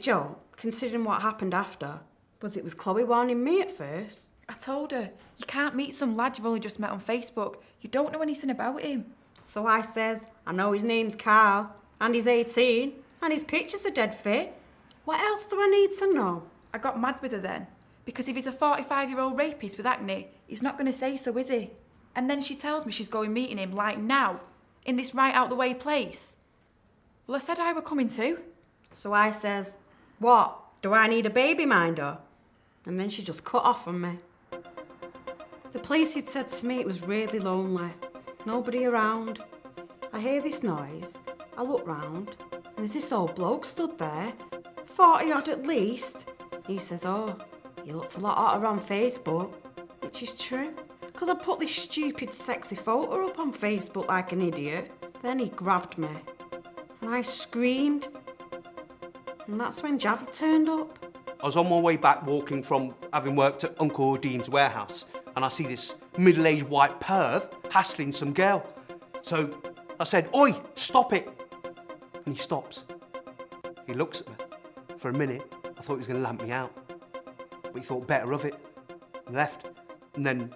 joke, considering what happened after. Was it was Chloe warning me at first? I told her, you can't meet some lad you've only just met on Facebook. You don't know anything about him. So I says, I know his name's Carl, and he's 18, and his pictures are dead fit. What else do I need to know? I got mad with her then, because if he's a 45-year-old rapist with acne, he's not going to say so, is he? And then she tells me she's going meeting him, like now, in this right-out-the-way place. Well, I said I were coming too. So I says, what, do I need a baby minder? And then she just cut off on me. The police had said to me it was really lonely, nobody around. I hear this noise, I look round, and there's this old bloke stood there, 40 odd at least. He says, oh, you looked a lot hotter on Facebook, which is true, because I put this stupid sexy photo up on Facebook like an idiot. Then he grabbed me, and I screamed, and that's when Javi turned up. I was on my way back walking from having worked at Uncle Dean's warehouse, and I see this middle-aged white perv hassling some girl. So I said, oi, stop it. And he stops. He looks at me. For a minute, I thought he was going to lamp me out. But he thought better of it and left. And then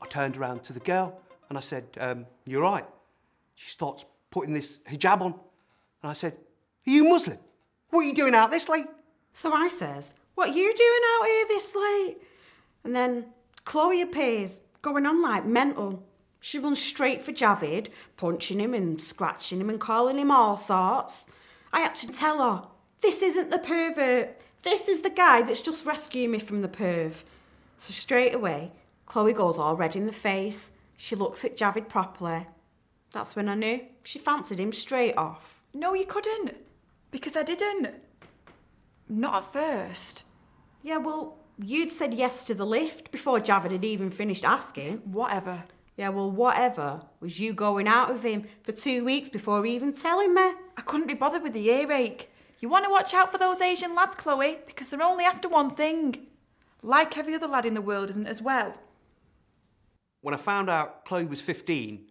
I turned around to the girl and I said, you all right? She starts putting this hijab on. And I said, are you Muslim? What are you doing out this late? So I says, what are you doing out here this late? And then Chloe appears, going on like mental. She runs straight for Javid, punching him and scratching him and calling him all sorts. I had to tell her, this isn't the pervert. This is the guy that's just rescuing me from the perv. So straight away, Chloe goes all red in the face. She looks at Javid properly. That's when I knew she fancied him straight off. No, you couldn't. Because I didn't. Not at first. Yeah, well, you'd said yes to the lift before Javid had even finished asking. Whatever. Yeah, well, whatever was you going out with him for 2 weeks before even telling me. I couldn't be bothered with the earache. You want to watch out for those Asian lads, Chloe, because they're only after one thing. Like every other lad in the world isn't as well. When I found out Chloe was 15,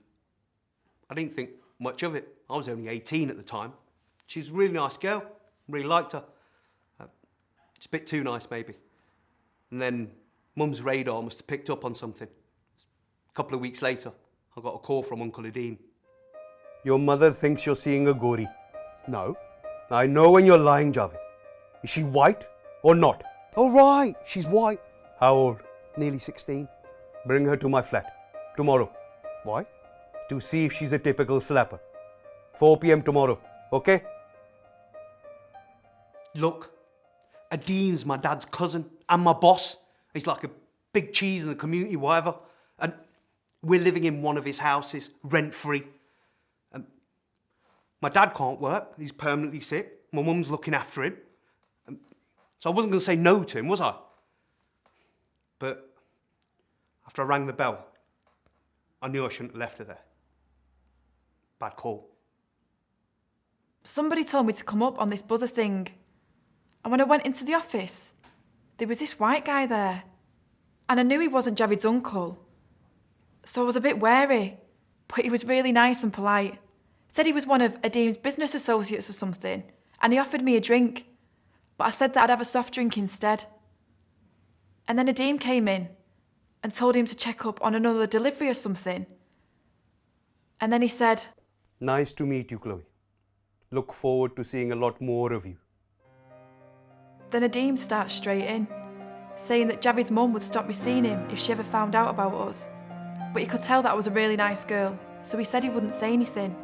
I didn't think much of it. I was only 18 at the time. She's a really nice girl. Really liked her. It's a bit too nice, maybe. And then Mum's radar must have picked up on something. A couple of weeks later, I got a call from Uncle Adine. Your mother thinks you're seeing a Gori. No. I know when you're lying, Javid. Is she white or not? Oh, right, she's white. How old? Nearly 16. Bring her to my flat. Tomorrow. Why? To see if she's a typical slapper. 4 p.m. tomorrow, okay? Look, Adine's my dad's cousin and my boss. He's like a big cheese in the community, whatever. And we're living in one of his houses, rent-free. My dad can't work, he's permanently sick. My mum's looking after him. So I wasn't going to say no to him, was I? But after I rang the bell, I knew I shouldn't have left her there. Bad call. Somebody told me to come up on this buzzer thing. And when I went into the office, there was this white guy there. And I knew he wasn't Javid's uncle. So I was a bit wary. But he was really nice and polite. Said he was one of Adim's business associates or something. And he offered me a drink. But I said that I'd have a soft drink instead. And then Adim came in and told him to check up on another delivery or something. And then he said, Nice to meet you, Chloe. Look forward to seeing a lot more of you. Then Adim starts straight in, saying that Javid's mum would stop me seeing him if she ever found out about us. But he could tell that I was a really nice girl, so he said he wouldn't say anything.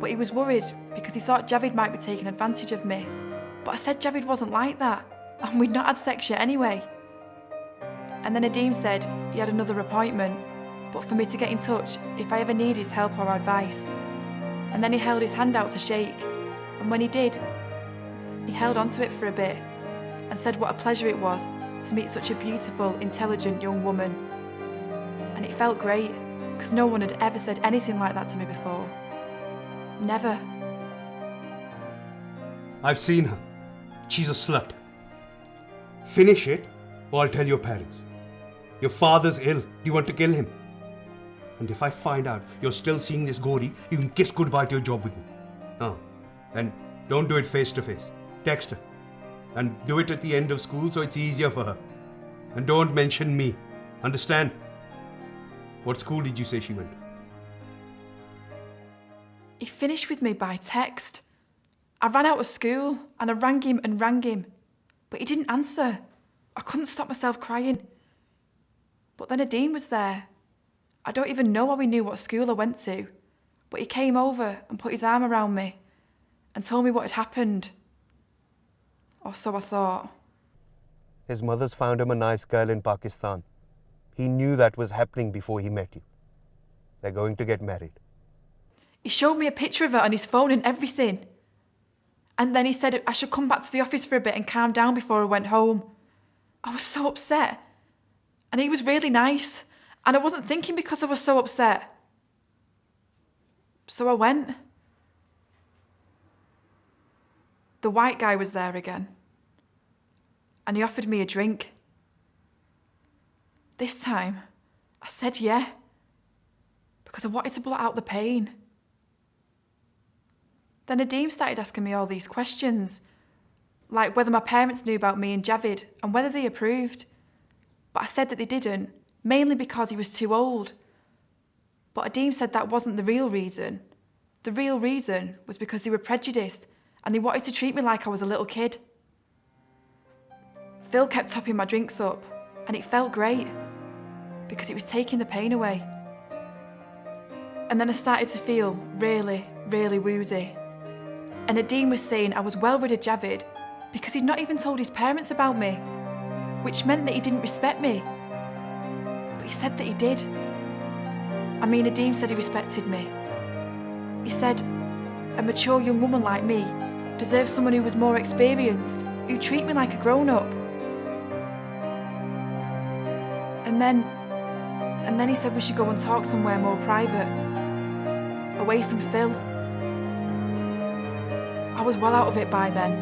But he was worried because he thought Javid might be taking advantage of me. But I said Javid wasn't like that, and we'd not had sex yet anyway. And then Adim said he had another appointment, but for me to get in touch if I ever needed his help or advice. And then he held his hand out to shake, and when he did, he held onto it for a bit and said what a pleasure it was to meet such a beautiful, intelligent young woman. And it felt great, because no one had ever said anything like that to me before. Never. I've seen her. She's a slut. Finish it, or I'll tell your parents. Your father's ill. Do you want to kill him? And if I find out you're still seeing this Gori, you can kiss goodbye to your job with me. And don't do it face to face. Text her. And do it at the end of school so it's easier for her. And don't mention me. Understand? What school did you say she went to? He finished with me by text. I ran out of school and I rang him, but he didn't answer. I couldn't stop myself crying. But then Nadeem was there. I don't even know how he knew what school I went to, but he came over and put his arm around me and told me what had happened. Or so I thought. His mother's found him a nice girl in Pakistan. He knew that was happening before he met you. They're going to get married. He showed me a picture of her on his phone and everything. And then he said I should come back to the office for a bit and calm down before I went home. I was so upset. And he was really nice. And I wasn't thinking because I was so upset. So I went. The white guy was there again. And he offered me a drink. This time, I said yeah. Because I wanted to blot out the pain. Then Nadeem started asking me all these questions. Like whether my parents knew about me and Javid and whether they approved. But I said that they didn't, mainly because he was too old. But Nadeem said that wasn't the real reason. The real reason was because they were prejudiced and they wanted to treat me like I was a little kid. Phil kept topping my drinks up and it felt great because it was taking the pain away. And then I started to feel really, really woozy. And Nadeem was saying I was well rid of Javid because he'd not even told his parents about me, which meant that he didn't respect me. But he said that he did. I mean, Nadeem said he respected me. He said a mature young woman like me deserves someone who was more experienced, who'd treat me like a grown-up. And then he said we should go and talk somewhere more private, away from Phil. I was well out of it by then.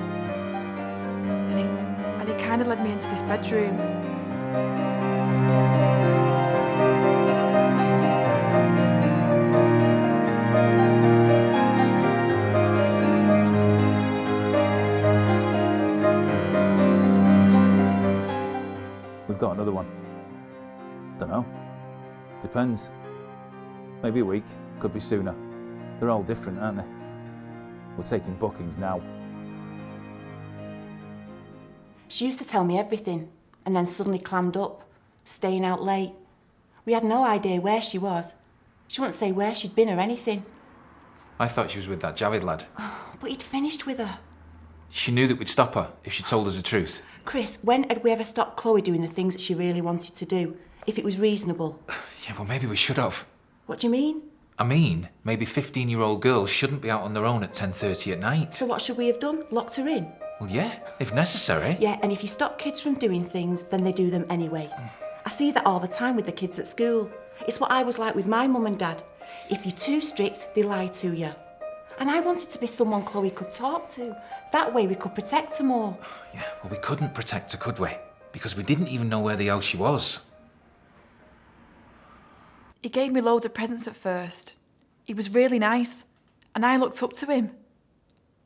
And he kind of led me into this bedroom. We've got another one. Dunno. Depends. Maybe a week, could be sooner. They're all different, aren't they? We're taking bookings now. She used to tell me everything and then suddenly clammed up, staying out late. We had no idea where she was. She wouldn't say where she'd been or anything. I thought she was with that Javid lad. But he'd finished with her. She knew that we'd stop her if she told us the truth. Chris, when had we ever stopped Chloe doing the things that she really wanted to do, if it was reasonable? Yeah, well, maybe we should have. What do you mean? I mean, maybe 15-year-old girls shouldn't be out on their own at 10:30 at night. So what should we have done? Locked her in? Well, yeah, if necessary. Yeah, and if you stop kids from doing things, then they do them anyway. I see that all the time with the kids at school. It's what I was like with my mum and dad. If you're too strict, they lie to you. And I wanted to be someone Chloe could talk to. That way we could protect her more. Yeah, well, we couldn't protect her, could we? Because we didn't even know where the hell she was. He gave me loads of presents at first. He was really nice, and I looked up to him.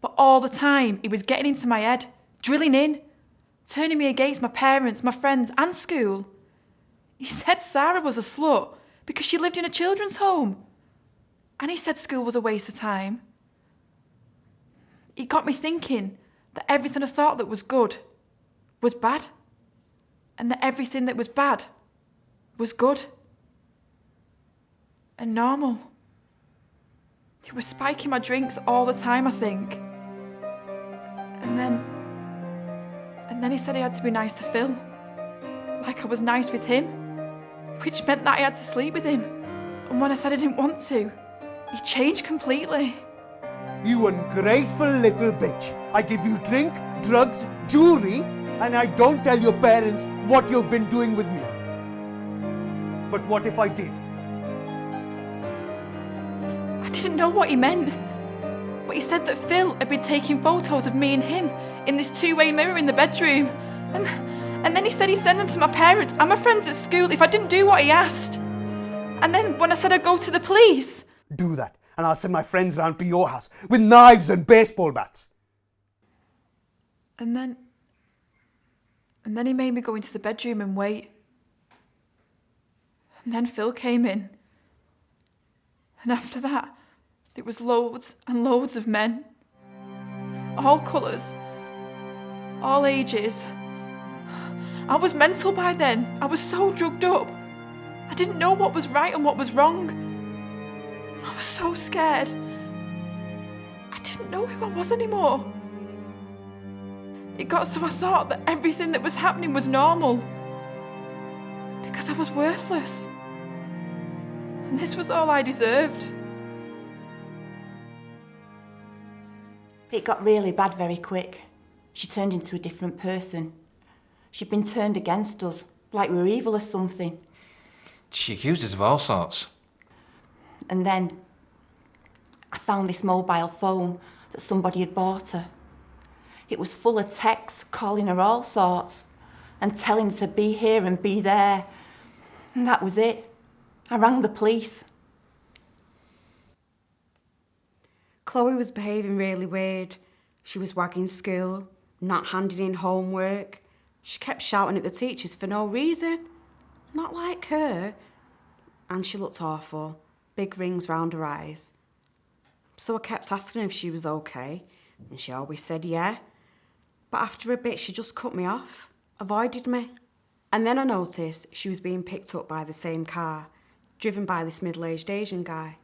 But all the time, he was getting into my head, drilling in, turning me against my parents, my friends, and school. He said Sarah was a slut because she lived in a children's home. And he said school was a waste of time. He got me thinking that everything I thought that was good was bad, and that everything that was bad was good and normal. He was spiking my drinks all the time, I think. And then he said he had to be nice to Phil, like I was nice with him, which meant that I had to sleep with him. And when I said I didn't want to, he changed completely. You ungrateful little bitch. I give you drink, drugs, jewelry, and I don't tell your parents what you've been doing with me. But what if I did? I didn't know what he meant. But he said that Phil had been taking photos of me and him in this two-way mirror in the bedroom. And then he said he'd send them to my parents and my friends at school if I didn't do what he asked. And then when I said I'd go to the police... Do that, and I'll send my friends round to your house with knives and baseball bats. And And then he made me go into the bedroom and wait. And then Phil came in. And after that, there was loads and loads of men. All colours. All ages. I was mental by then. I was so drugged up. I didn't know what was right and what was wrong. I was so scared. I didn't know who I was anymore. It got so I thought that everything that was happening was normal. Because I was worthless. And this was all I deserved. It got really bad very quick. She turned into a different person. She'd been turned against us, like we were evil or something. She accused us of all sorts. And then I found this mobile phone that somebody had bought her. It was full of texts calling her all sorts and telling her to be here and be there. And that was it. I rang the police. Chloe was behaving really weird. She was wagging school, not handing in homework. She kept shouting at the teachers for no reason. Not like her. And she looked awful. Big rings round her eyes. So I kept asking her if she was okay, and she always said yeah. But after a bit, she just cut me off, avoided me. And then I noticed she was being picked up by the same car, driven by this middle-aged Asian guy.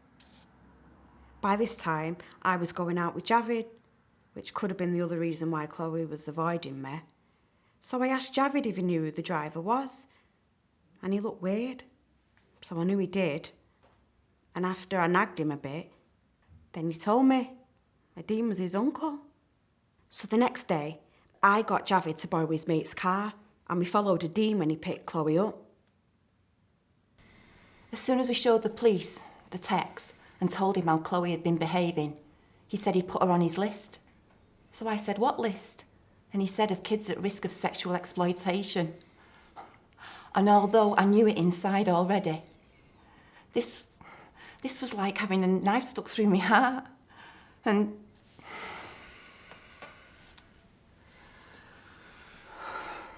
By this time, I was going out with Javid, which could have been the other reason why Chloe was avoiding me. So I asked Javid if he knew who the driver was, and he looked weird. So I knew he did. And after I nagged him a bit, then he told me Adeem was his uncle. So the next day, I got Javid to borrow his mate's car, and we followed Adeem when he picked Chloe up. As soon as we showed the police the text and told him how Chloe had been behaving, he said he'd put her on his list. So I said, what list? And he said of kids at risk of sexual exploitation. And although I knew it inside already, this was like having a knife stuck through my heart. And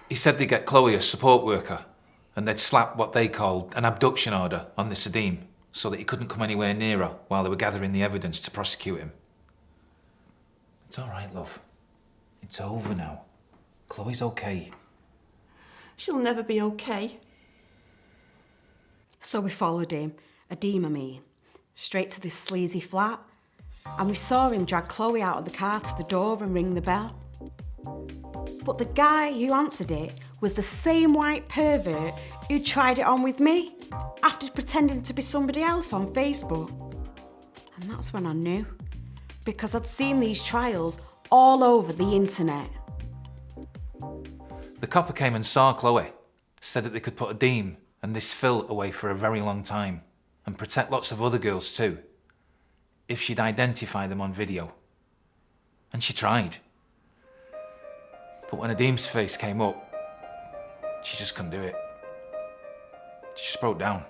He said they'd get Chloe a support worker and they'd slap what they called an abduction order on this Adeem so that he couldn't come anywhere near her while they were gathering the evidence to prosecute him. It's all right, love. It's over now. Chloe's okay. she'll never be okay. So we followed him, Adeem I mean, straight to this sleazy flat. And we saw him drag Chloe out of the car to the door and ring the bell. But the guy who answered it was the same white pervert who tried it on with me after pretending to be somebody else on Facebook. And that's when I knew, because I'd seen these trials all over the internet. The copper came and saw Chloe, said that they could put Adeem and this Phil away for a very long time and protect lots of other girls too, if she'd identify them on video. And she tried. But when Adeem's face came up, she just couldn't do it. She just broke down.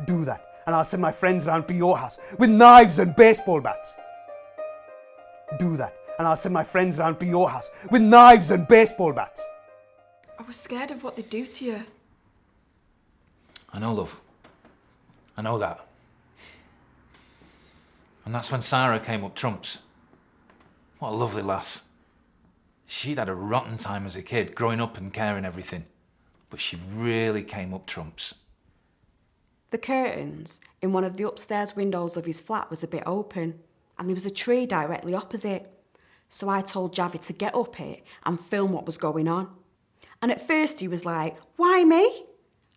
Do that, and I'll send my friends round to your house with knives and baseball bats. Do that, and I'll send my friends round to your house with knives and baseball bats. I was scared of what they'd do to you. I know, love. I know that. And that's when Sarah came up trumps. What a lovely lass. She'd had a rotten time as a kid, growing up and caring everything. But she really came up trumps. The curtains in one of the upstairs windows of his flat was a bit open, and there was a tree directly opposite. So I told Javid to get up it and film what was going on. And at first he was like, "Why me?"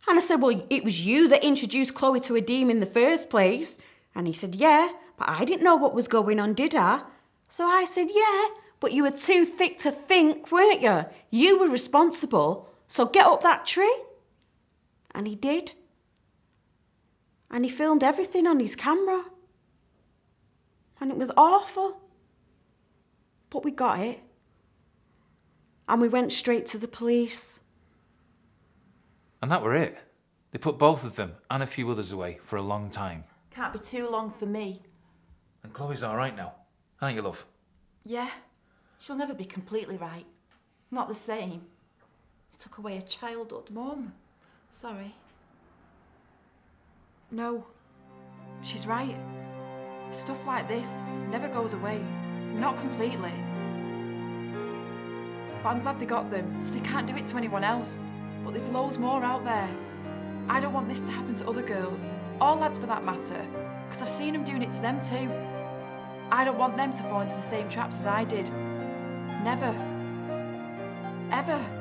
And I said, "Well, it was you that introduced Chloe to Adeem in the first place." And he said, "Yeah, but I didn't know what was going on, did I?" So I said, "Yeah, but you were too thick to think, weren't you? You were responsible, so get up that tree." And he did. And he filmed everything on his camera. And it was awful. But we got it. And we went straight to the police. And that were it. They put both of them and a few others away for a long time. Can't be too long for me. And Chloe's all right now, aren't you, love? Yeah. She'll never be completely right. Not the same. He took away a childhood. Mum, sorry. No, she's right. Stuff like this never goes away. Not completely. But I'm glad they got them, so they can't do it to anyone else. But there's loads more out there. I don't want this to happen to other girls, or lads for that matter, because I've seen them doing it to them too. I don't want them to fall into the same traps as I did. Never. Ever.